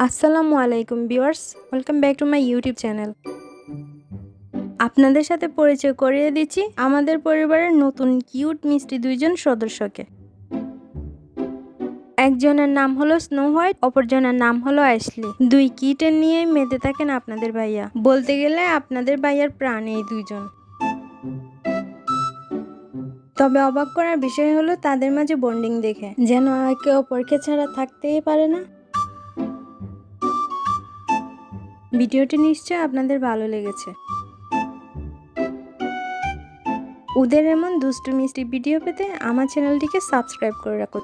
আসসালামু আলাইকুম viewers, welcome back to my YouTube channel. আপনাদের সাথে পরিচয় করিয়ে দিচ্ছি আমাদের পরিবারের নতুন কিউট মিষ্টি দুইজন সদস্যকে। একজনের নাম হলো স্নো হোয়াইট, অপরজনের নাম হলো অ্যাশলি। দুই কিটেন নিয়ে মেতে থাকেন আপনাদের ভাইয়া। বলতে গেলে আপনাদের ভাইয়ার প্রাণ এই দুইজন। তবে অবাক করার বিষয় হলো তাদের মাঝে বন্ডিং দেখে, যেন একে অপরকে ছাড়া থাকতেই পারে না। ভিডিওটি নিশ্চয়ই আপনাদের ভালো লেগেছে। ওদের এমন দুষ্টু মিষ্টি ভিডিও পেতে আমার চ্যানেলটিকে সাবস্ক্রাইব করে রাখুন।